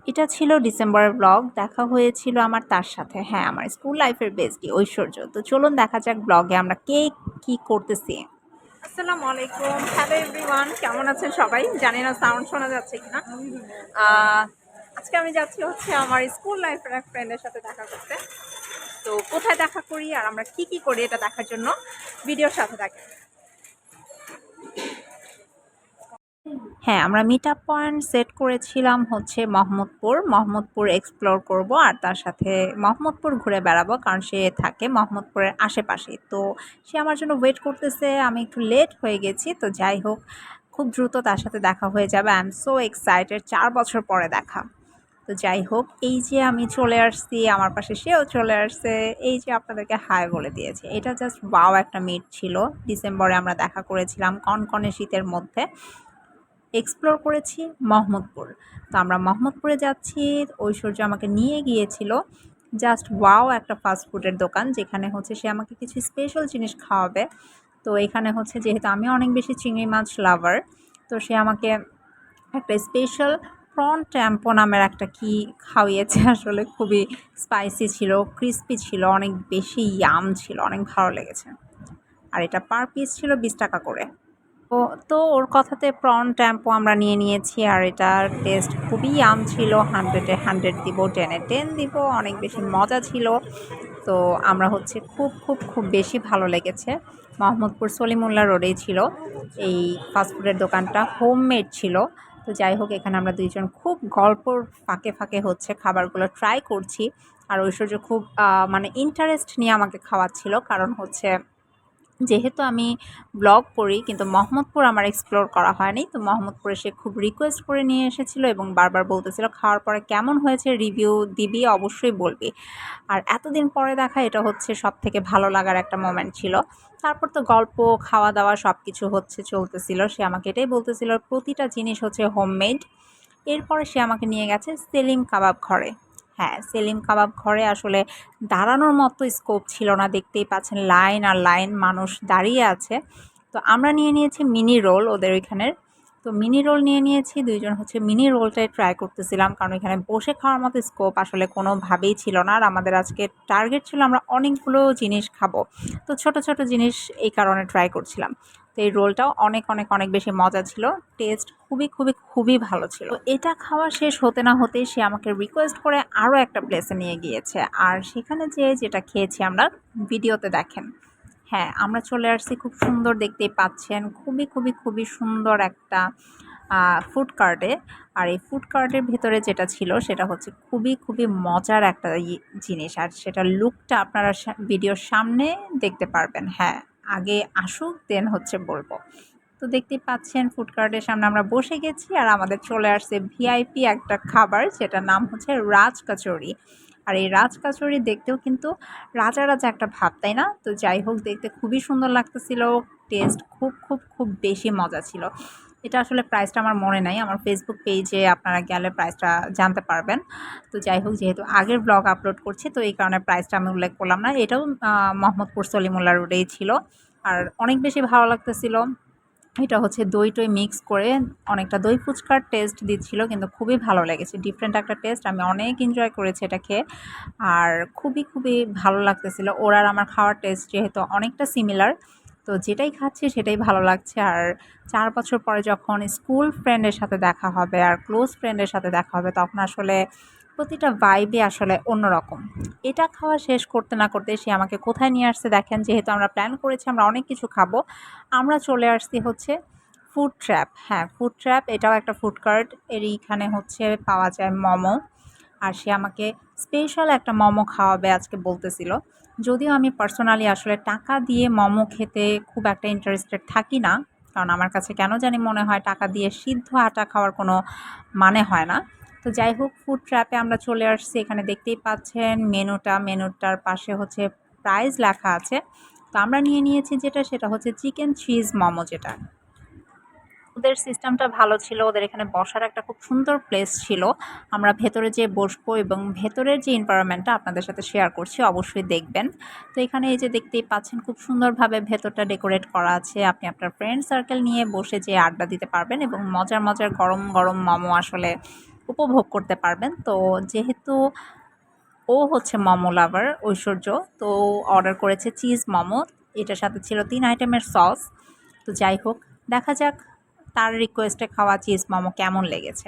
এটা ছিল ডিসেম্বরের ব্লগ। দেখা হয়েছিল আমার তার সাথে। হ্যাঁ, আমার স্কুল লাইফের বেস্টি ঐশ্বর্য। তো চলুন দেখা যাক ব্লগে আমরা কে কি করতেছি। আসসালামু আলাইকুম, হ্যালো এভরিওয়ান, কেমন আছেন সবাই? জানি না সাউন্ড শোনা যাচ্ছে কিনা। আজকে আমি যাচ্ছি হচ্ছে আমার স্কুল লাইফের এক ফ্রেন্ডের সাথে দেখা করতে। তো কোথায় দেখা করি আর আমরা কি কি করি এটা দেখার জন্য ভিডিওর সাথে থাকেন। হ্যাঁ, আমরা মিট আপ পয়েন্ট সেট করেছিলাম হচ্ছে মোহাম্মদপুর এক্সপ্লোর করব আর তার সাথে মোহাম্মদপুর ঘুরে বেড়াবো, কারণ সে থাকে মোহাম্মদপুরের আশেপাশে। তো সে আমার জন্য ওয়েট করতেছে, আমি একটু লেট হয়ে গেছি। তো যাই হোক, খুব দ্রুত তার সাথে দেখা হয়ে যাবে। আই এম সো এক্সাইটেড, 4 বছর পরে দেখা। তো যাই হোক, এই যে আমি চলে আসছি, আমার পাশে সেও চলে আসছে, এই যে আপনাদেরকে হাই বলে দিয়েছে। এটা জাস্ট ওয়াও একটা মিট ছিল। ডিসেম্বরে আমরা দেখা করেছিলাম কনকনে শীতের মধ্যে। এক্সপ্লোর করেছি মোহাম্মদপুর। তো আমরা মোহাম্মদপুরে যাচ্ছি। ঐশ্বর্য আমাকে নিয়ে গিয়েছিল জাস্ট ওয়াও একটা ফাস্ট ফুডের দোকান, যেখানে হচ্ছে সে আমাকে কিছু স্পেশাল জিনিস খাওয়াবে। তো এখানে হচ্ছে যেহেতু আমি অনেক বেশি চিংড়ি মাছ লাভার, তো সে আমাকে একটা স্পেশাল প্রন ট্যাম্পো নামের একটা কি খাওয়িয়েছে। আসলে খুবই স্পাইসি ছিল, ক্রিস্পি ছিল, অনেক বেশি ইয়াম ছিল, অনেক ভালো লেগেছে। আর এটা পার পিস ছিল 20 টাকা করে। তো ওর কথাতে প্রন ট্যাম্পো আমরা নিয়ে নিয়েছি, আর এটার টেস্ট খুবই ইয়াম ছিল। 100-এ 100 দিব, 10-এ 10 দিব, অনেক বেশি মজা ছিল। তো আমরা হচ্ছে খুব বেশি ভালো লেগেছে। মোহাম্মদপুর সলিমুল্লাহ রোডেই ছিল এই ফাস্টফুডের দোকানটা, হোমমেড ছিল। তো যাই হোক, এখানে আমরা দুইজন খুব গল্পর ফাঁকে ফাঁকে হচ্ছে খাবারগুলো ট্রাই করছি। আর ঐশ্বর্য খুব মানে ইন্টারেস্ট নিয়ে আমাকে খাওয়াচ্ছিল, কারণ হচ্ছে যেহেতু আমি ব্লগ করি কিন্তু মোহাম্মদপুর আমার এক্সপ্লোর করা হয়নি। তো মোহাম্মদপুরে সে খুব রিকোয়েস্ট করে নিয়ে এসেছিলো এবং বারবার বলতেছিল খাওয়ার পরে কেমন হয়েছে রিভিউ দিবি, অবশ্যই বলবি। আর এতদিন পরে দেখা, এটা হচ্ছে সব থেকে ভালো লাগার একটা মোমেন্ট ছিল। তারপর তো গল্প, খাওয়া দাওয়া সব কিছু হচ্ছে চলতেছিল। সে আমাকে এটাই বলতেছিল প্রতিটা জিনিস হচ্ছে হোমমেড। এরপরে সে আমাকে নিয়ে গেছে সেলিম কাবাব ঘরে। হ্যাঁ, সেলিম কাবাব ঘরে আসলে দাঁড়ানোর মতো স্কোপ ছিল না। দেখতেই পাচ্ছেন লাইন আর লাইন মানুষ দাঁড়িয়ে আছে। তো আমরা নিয়ে নিয়েছি মিনি রোল ওদের ওইখানের। তো মিনি রোল নিয়ে নিয়েছি, দুইজন হচ্ছে মিনি রোলটাই ট্রাই করতেছিলাম, কারণ এখানে বসে খাওয়ার মতো স্কোপ আসলে কোনোভাবেই ছিল না। আর আমাদের আজকে টার্গেট ছিল আমরা অনেকগুলো জিনিস খাবো। তো ছোট ছোট জিনিস এই কারণে ট্রাই করছিলাম। তো এই রোলটাও অনেক বেশি মজা ছিল। টেস্ট খুবই ভালো ছিল। তো এটা খাওয়া শেষ হতে না হতেই সে আমাকে রিকোয়েস্ট করে আরও একটা প্লেসে নিয়ে গিয়েছে। আর সেখানে যেটা খেয়েছি আমরা ভিডিওতে দেখেন। হ্যাঁ, আমরা চলে আসছি, খুব সুন্দর, দেখতেই পাচ্ছেন খুবই সুন্দর একটা ফুড কার্টে। আর এই ফুড কার্টের ভেতরে যেটা ছিল সেটা হচ্ছে খুবই মজার একটা জিনিস। আর সেটার লুকটা আপনারা ভিডিওর সামনে দেখতে পারবেন। হ্যাঁ, আগে আসুক দেন হচ্ছে বলবো। তো দেখতেই পাচ্ছেন ফুড কার্টের সামনে আমরা বসে গেছি, আর আমাদের চলে আসছে ভিআইপি একটা খাবার, যেটার নাম হচ্ছে রাজ কচুরি। আর এই রাজ কচুরি দেখতেও কিন্তু রাজা একটা ভাব, তাই না? তো যাই হোক, দেখতে খুবই সুন্দর লাগতেছিল। টেস্ট খুব বেশি মজা ছিল। এটা আসলে প্রাইসটা আমার মনে নাই, আমার ফেসবুক পেজে আপনারা গেলে প্রাইসটা জানতে পারবেন। তো যাই হোক, যেহেতু আগের ব্লগ আপলোড করছি তো এই কারণে প্রাইসটা আমি উল্লেখ করলাম না। এটাও মোহাম্মদপুর সলিমুল্লাহ রোডেই ছিল। আর অনেক বেশি ভালো লাগতেছিল। এটা হচ্ছে দই-টই মিক্স করে অনেকটা দই ফুচকার টেস্ট দিচ্ছিল, কিন্তু খুবই ভালো লেগেছে। ডিফারেন্ট একটা টেস্ট, আমি অনেক এনজয় করেছি এটা খেয়ে। আর খুবই ভালো লাগতেছিল। ওর আর আমার খাওয়ার টেস্ট যেহেতু অনেকটা সিমিলার, তো যেটাই খাচ্ছি সেটাই ভালো লাগছে। আর 4 বছর পরে যখন স্কুল ফ্রেন্ডের সাথে দেখা হবে আর ক্লোজ ফ্রেন্ডের সাথে দেখা হবে, তখন আসলে প্রতিটা ভাইবই আসলে অন্যরকম। এটা খাওয়া শেষ করতে না করতে সে আমাকে কোথায় নিয়ে আসছে দেখেন। যেহেতু আমরা প্ল্যান করেছি আমরা অনেক কিছু খাবো, আমরা চলে আসছি হচ্ছে ফুড ট্র্যাপ। হ্যাঁ, ফুড ট্র্যাপ, এটাও একটা ফুড কার্ট। এর এইখানে হচ্ছে পাওয়া যায় মোমো। আর সে আমাকে স্পেশাল একটা মোমো খাওয়াবে আজকে বলতেছিল। যদিও আমি পার্সোনালি আসলে টাকা দিয়ে মোমো খেতে খুব একটা ইন্টারেস্টেড থাকি না, কারণ আমার কাছে কেন জানি মনে হয় টাকা দিয়ে সিদ্ধ আটা খাওয়ার কোনো মানে হয় না। তো যাই হোক, ফুড ট্র্যাপে আমরা চলে আসছি। এখানে দেখতেই পাচ্ছেন মেনুটার পাশে হচ্ছে প্রাইস লেখা আছে। তো আমরা নিয়ে নিয়েছি যেটা, সেটা হচ্ছে চিকেন চিজ মোমো যেটা। ওদের সিস্টেমটা ভালো ছিল, ওদের এখানে বসার একটা খুব সুন্দর প্লেস ছিল। আমরা ভেতরে যেয়ে বসবো এবং ভেতরের যে এনভায়রনমেন্টটা আপনাদের সাথে শেয়ার করছি, অবশ্যই দেখবেন। তো এখানে এই যে দেখতেই পাচ্ছেন খুব সুন্দরভাবে ভেতরটা ডেকোরেট করা আছে। আপনি আপনার ফ্রেন্ড সার্কেল নিয়ে বসে যেয়ে আড্ডা দিতে পারবেন এবং মজার গরম মোমো আসলে উপভোগ করতে পারবেন। তো যেহেতু ও হচ্ছে মোমো লাভার ঐশ্বর্য, তো অর্ডার করেছে চিজ মোমো। এটার সাথে ছিল ৩ আইটেমের সস। তো যাই হোক, দেখা যাক তার রিকোয়েস্টে খাওয়া চিজ মোমো কেমন লেগেছে।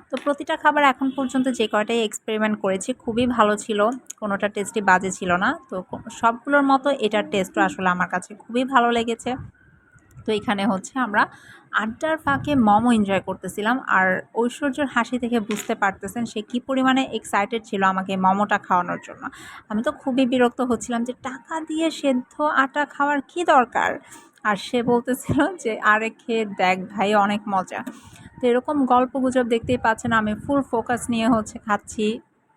তো প্রতিটা খাবার এখন পর্যন্ত যে কয়টাই এক্সপেরিমেন্ট করেছি খুবই ভালো ছিল, কোনোটা টেস্টই বাজে ছিল না। তো সবগুলোর মতো এটার টেস্টও আসলে আমার কাছে খুবই ভালো লেগেছে। তো এখানে হচ্ছে আমরা আড্ডার ফাঁকে মোমো এনজয় করতেছিলাম, আর ঐশ্বর্যর হাসি দেখে বুঝতে পারতেছেন সে কী পরিমাণে এক্সাইটেড ছিল আমাকে মোমোটা খাওয়ানোর জন্য। আমি তো খুবই বিরক্ত হচ্ছিলাম যে টাকা দিয়ে সেদ্ধ আটা খাওয়ার কি দরকার, আর সে বলতেছিল যে আরে খেয়ে দেখ ভাই অনেক মজা। তো এরকম গল্প গুজব দেখতেই পাচ্ছেন আমি ফুল ফোকাস নিয়ে হচ্ছে খাচ্ছি।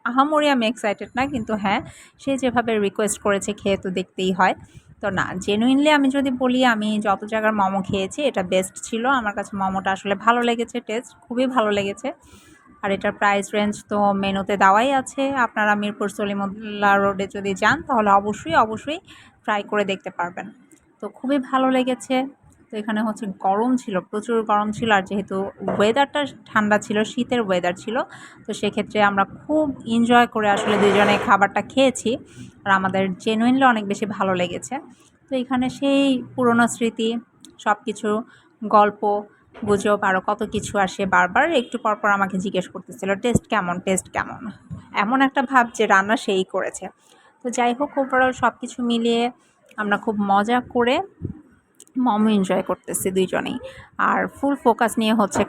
আহামরি আমি এক্সাইটেড না, কিন্তু হ্যাঁ, সে যেভাবে রিকোয়েস্ট করেছে খেয়ে তো দেখতেই হয়। তো না, জেনুইনলি আমি যদি বলি আমি যত জায়গার মোমো খেয়েছি এটা বেস্ট ছিল। আমার কাছে মোমোটা আসলে ভালো লেগেছে, টেস্ট খুবই ভালো লেগেছে। আর এটার প্রাইস রেঞ্জ তো মেনুতে দেওয়াই আছে। আপনারা মিরপুর সলিমুল্লাহ রোডে যদি যান তাহলে অবশ্যই ট্রাই করে দেখতে পারবেন। তো খুবই ভালো লেগেছে। তো এখানে হচ্ছে গরম ছিল, প্রচুর গরম ছিল, আর যেহেতু ওয়েদারটা ঠান্ডা ছিল, শীতের ওয়েদার ছিল, তো সেক্ষেত্রে আমরা খুব এনজয় করে আসলে দুজনে খাবারটা খেয়েছি। আর আমাদের জেনুইনলি অনেক বেশি ভালো লেগেছে। তো এখানে সেই পুরনো স্মৃতি, সব কিছু, গল্প গুজব আরও কত কিছু, আর সে বারবার একটু পরপর আমাকে জিজ্ঞেস করতেছিল টেস্ট কেমন, টেস্ট কেমন, এমন একটা ভাব যে রান্না সেই করেছে। তো যাই হোক, ওভারঅল সব কিছু মিলিয়ে আমরা খুব মজা করে মোমো এনজয় করতেছি দুইজনেই, আর ফুল ফোকাস নিয়ে হচ্ছে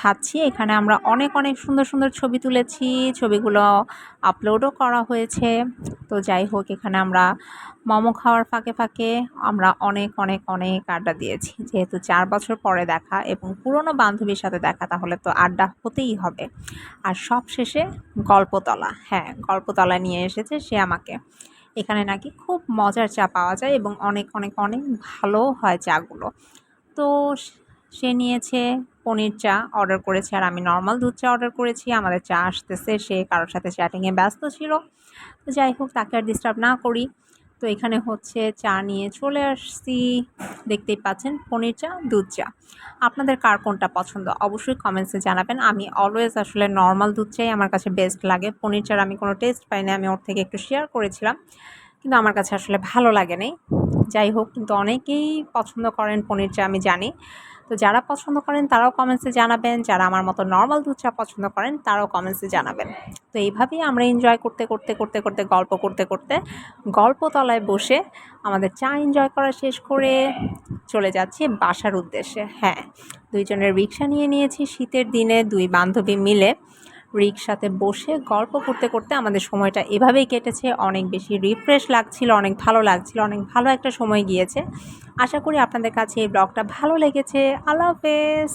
খাচ্ছি। এখানে আমরা অনেক সুন্দর ছবি তুলেছি, ছবিগুলো আপলোডও করা হয়েছে। তো যাই হোক, এখানে আমরা মোমো খাওয়ার ফাঁকে আমরা অনেক আড্ডা দিয়েছি। যেহেতু ৪ বছর পরে দেখা এবং পুরনো বান্ধবীর সাথে দেখা, তাহলে তো আড্ডা হতেই হবে। আর সব শেষে গল্পতলা, হ্যাঁ গল্পতলা নিয়ে এসেছে সে আমাকে। এখানে নাকি খুব মজার চা পাওয়া যায় এবং অনেক ভালো হয় চাগুলো। তো সে নিয়েছে পনির চা অর্ডার করেছে, আর আমি নর্মাল দুধ চা অর্ডার করেছি। আমাদের চা আসতেছে, সে কারোর সাথে চ্যাটিংয়ে ব্যস্ত ছিল। তো যাই হোক, তাকে আর ডিস্টার্ব না করি। তো এখানে হচ্ছে চা নিয়ে চলে আসছি। দেখতেই পাচ্ছেন পনির চা, দুধ চা। আপনাদের কার কোনটা পছন্দ অবশ্যই কমেন্টসে জানাবেন। আমি অলওয়েজ আসলে নর্মাল দুধ চাই আমার কাছে বেস্ট লাগে। পনির চার আমি কোনো টেস্ট পাই না, আমি ওর থেকে একটু শেয়ার করেছিলাম, কিন্তু আমার কাছে আসলে ভালো লাগে নাই। যাই হোক, কিন্তু অনেকেই পছন্দ করেন পনির চা আমি জানি। তো যারা পছন্দ করেন তারাও কমেন্টসে জানাবেন, যারা আমার মতো নর্মাল দুধ চা পছন্দ করেন তারাও কমেন্টসে জানাবেন। তো এইভাবেই আমরা এনজয় করতে গল্পতলায় বসে আমাদের চা এনজয় করা শেষ করে চলে যাচ্ছি বাসার উদ্দেশ্যে। হ্যাঁ, দুইজনের রিক্সা নিয়ে নিয়েছি শীতের দিনে, দুই বান্ধবী মিলে রিকশাতে বসে গল্প করতে আমাদের সময়টা এভাবেই কেটেছে। অনেক বেশি রিফ্রেশ লাগছিল, অনেক ভালো লাগছিল, অনেক ভালো একটা সময় গিয়েছে। আশা করি আপনাদের কাছে এই ব্লগটা ভালো লেগেছে। আল্লাহ হাফেজ।